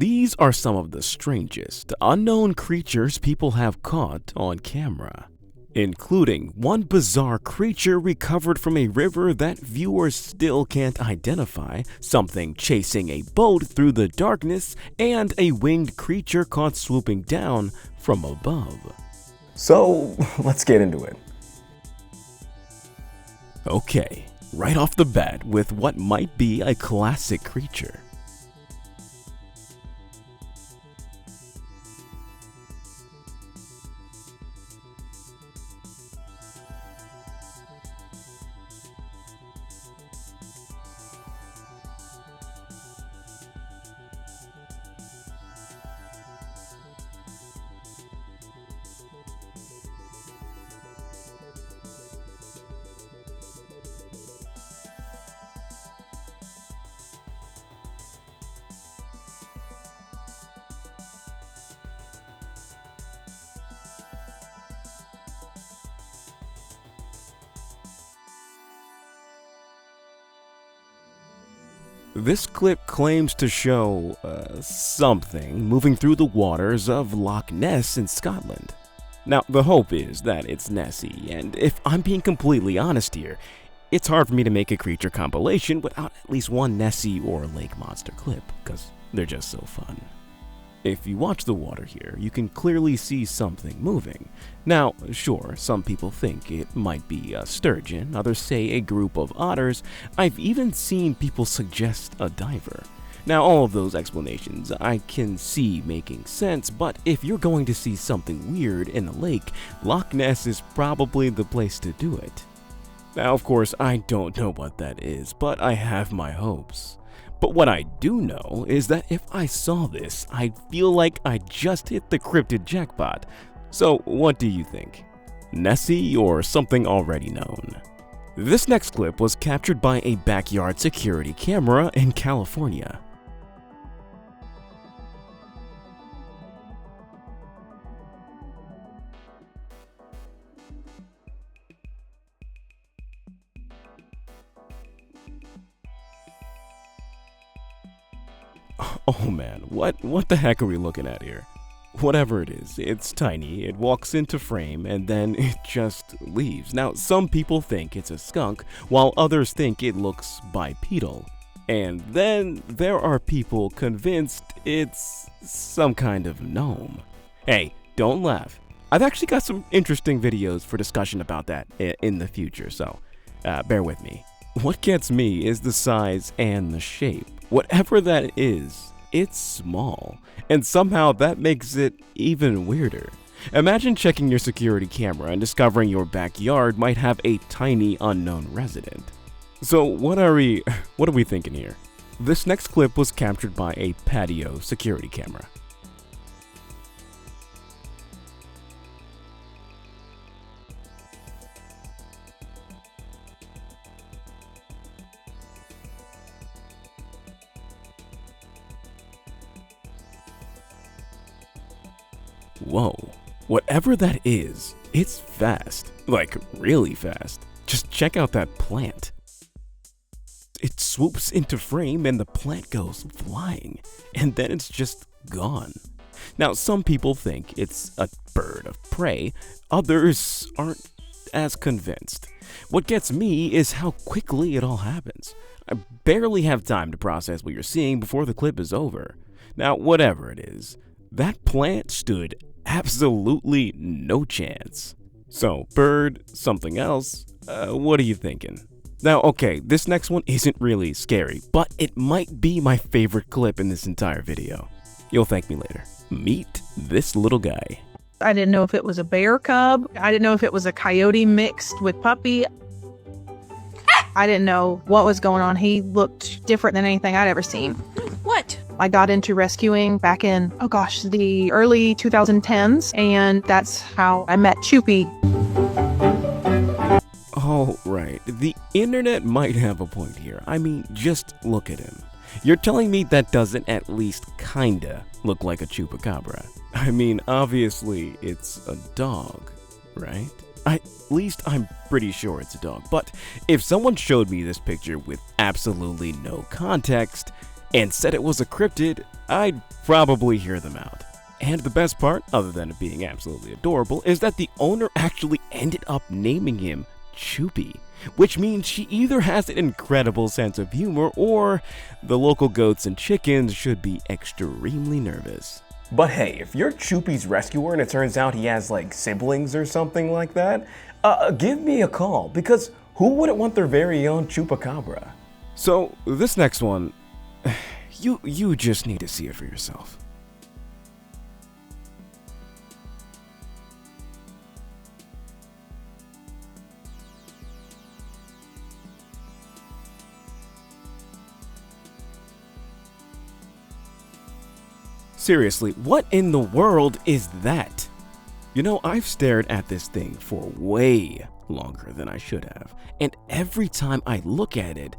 These are some of the strangest, unknown creatures people have caught on camera, including one bizarre creature recovered from a river that viewers still can't identify, something chasing a boat through the darkness, and a winged creature caught swooping down from above. So, let's get into it. Okay, right off the bat with what might be a classic creature. This clip claims to show something moving through the waters of Loch Ness in Scotland. Now, the hope is that it's Nessie, and if I'm being completely honest here, it's hard for me to make a creature compilation without at least one Nessie or lake monster clip, because they're just so fun. If you watch the water here, you can clearly see something moving. Now, sure, some people think it might be a sturgeon, others say a group of otters. I've even seen people suggest a diver. Now, all of those explanations I can see making sense, but if you're going to see something weird in a lake, Loch Ness is probably the place to do it. Now, of course, I don't know what that is, but I have my hopes. But what I do know is that if I saw this, I'd feel like I just hit the cryptid jackpot. So what do you think? Nessie or something already known? This next clip was captured by a backyard security camera in California. Oh man, what the heck are we looking at here? Whatever it is, it's tiny, it walks into frame, and then it just leaves. Now, some people think it's a skunk, while others think it looks bipedal. And then there are people convinced it's some kind of gnome. Hey, don't laugh. I've actually got some interesting videos for discussion about that in the future, so bear with me. What gets me is the size and the shape. Whatever that is, it's small, and somehow that makes it even weirder. Imagine checking your security camera and discovering your backyard might have a tiny unknown resident. So what are we thinking here? This next clip was captured by a patio security camera. Whoa, whatever that is, it's fast, like really fast. Just check out that plant. It swoops into frame and the plant goes flying, and then it's just gone. Now, some people think it's a bird of prey, others aren't as convinced. What gets me is how quickly it all happens. I barely have time to process what you're seeing before the clip is over. Now, whatever it is, that plant stood absolutely no chance. So, bird, something else, what are you thinking? Now, okay, this next one isn't really scary, but it might be my favorite clip in this entire video. You'll thank me later. Meet this little guy. I didn't know if it was a bear cub. I didn't know if it was a coyote mixed with puppy. I didn't know what was going on. He looked different than anything I'd ever seen. What? I got into rescuing back in, the early 2010s, and that's how I met Chupi. Oh, right. The internet might have a point here. I mean, just look at him. You're telling me that doesn't at least kinda look like a Chupacabra? I mean, obviously, it's a dog, right? At least I'm pretty sure it's a dog. But if someone showed me this picture with absolutely no context, and said it was a cryptid, I'd probably hear them out. And the best part, other than it being absolutely adorable, is that the owner actually ended up naming him Chupi, which means she either has an incredible sense of humor or the local goats and chickens should be extremely nervous. But hey, if you're Chupi's rescuer and it turns out he has like siblings or something like that, give me a call, because who wouldn't want their very own Chupacabra? So this next one, you just need to see it for yourself. Seriously, what in the world is that? You know, I've stared at this thing for way longer than I should have, and every time I look at it,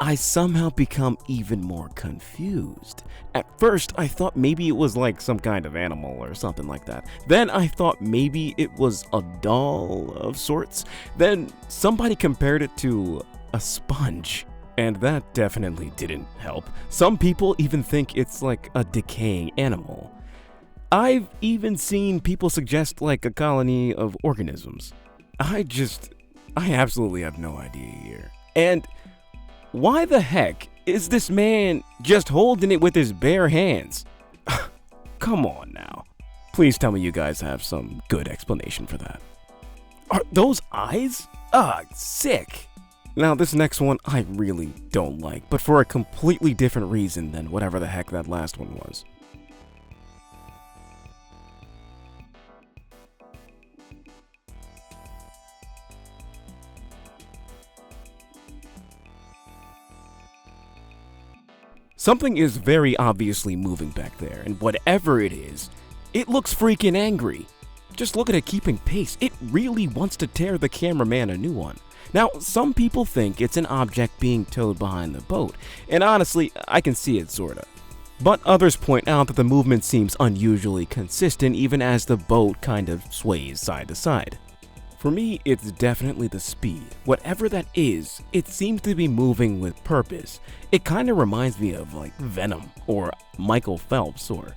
I somehow become even more confused. At first, I thought maybe it was like some kind of animal or something like that. Then I thought maybe it was a doll of sorts. Then somebody compared it to a sponge. And that definitely didn't help. Some people even think it's like a decaying animal. I've even seen people suggest like a colony of organisms. I absolutely have no idea here. And why the heck is this man just holding it with his bare hands? Come on now. Please tell me you guys have some good explanation for that. Are those eyes? Sick. Now this next one I really don't like, but for a completely different reason than whatever the heck that last one was. Something is very obviously moving back there, and whatever it is, it looks freaking angry. Just look at it keeping pace. It really wants to tear the cameraman a new one. Now, some people think it's an object being towed behind the boat, and honestly, I can see it sorta. But others point out that the movement seems unusually consistent even as the boat kind of sways side to side. For me, it's definitely the speed. Whatever that is, it seems to be moving with purpose. It kinda reminds me of like Venom, or Michael Phelps, or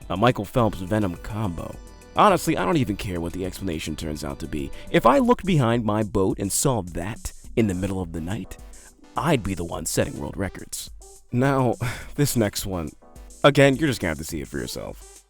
a Michael Phelps-Venom combo. Honestly, I don't even care what the explanation turns out to be. If I looked behind my boat and saw that in the middle of the night, I'd be the one setting world records. Now, this next one, again, you're just gonna have to see it for yourself.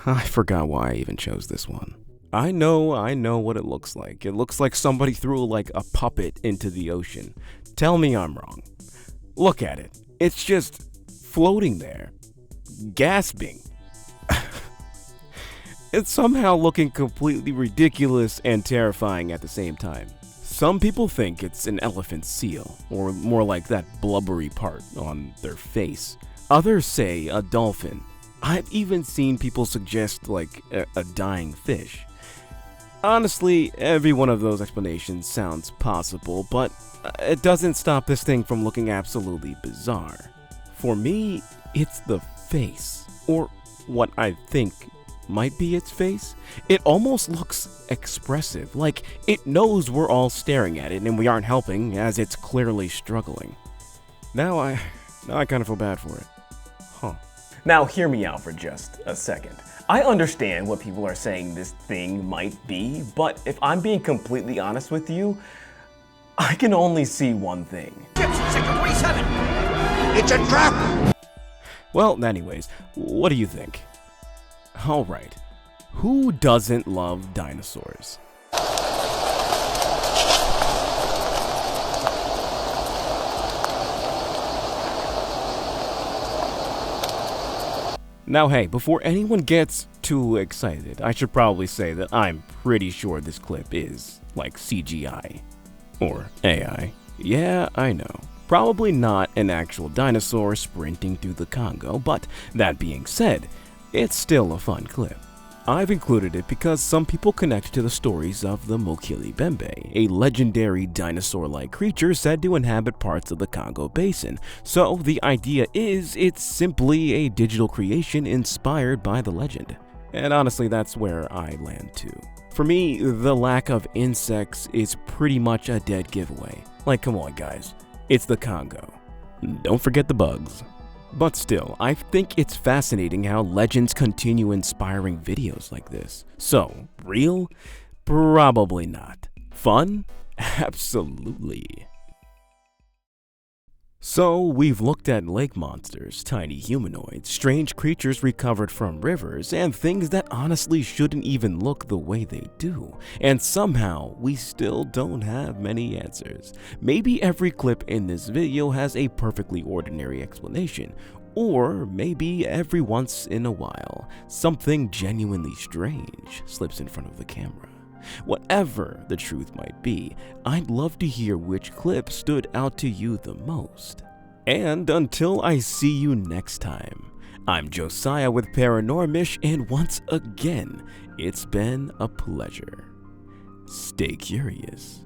I forgot why I even chose this one. I know what it looks like. It looks like somebody threw like a puppet into the ocean. Tell me I'm wrong. Look at it. It's just floating there, gasping. It's somehow looking completely ridiculous and terrifying at the same time. Some people think it's an elephant seal, or more like that blubbery part on their face. Others say a dolphin. I've even seen people suggest like a dying fish. Honestly, every one of those explanations sounds possible, but it doesn't stop this thing from looking absolutely bizarre. For me, it's the face, or what I think might be its face. It almost looks expressive, like it knows we're all staring at it and we aren't helping as it's clearly struggling. Now I kind of feel bad for it. Huh. Now hear me out for just a second. I understand what people are saying this thing might be, but if I'm being completely honest with you, I can only see one thing. Sector 47! It's a trap! Well, anyways, what do you think? Alright, who doesn't love dinosaurs? Now hey, before anyone gets too excited, I should probably say that I'm pretty sure this clip is like CGI. Or AI. Yeah, I know. Probably not an actual dinosaur sprinting through the Congo, but that being said, it's still a fun clip. I've included it because some people connect to the stories of the Mokili Bembe, a legendary dinosaur-like creature said to inhabit parts of the Congo Basin. So the idea is it's simply a digital creation inspired by the legend. And honestly, that's where I land too. For me, the lack of insects is pretty much a dead giveaway. Like, come on guys, it's the Congo. Don't forget the bugs. But still, I think it's fascinating how legends continue inspiring videos like this. So, real? Probably not. Fun? Absolutely. So, we've looked at lake monsters, tiny humanoids, strange creatures recovered from rivers, and things that honestly shouldn't even look the way they do. And somehow, we still don't have many answers. Maybe every clip in this video has a perfectly ordinary explanation, or maybe every once in a while, something genuinely strange slips in front of the camera. Whatever the truth might be, I'd love to hear which clip stood out to you the most. And until I see you next time, I'm Josiah with Paranormish, and once again, it's been a pleasure. Stay curious.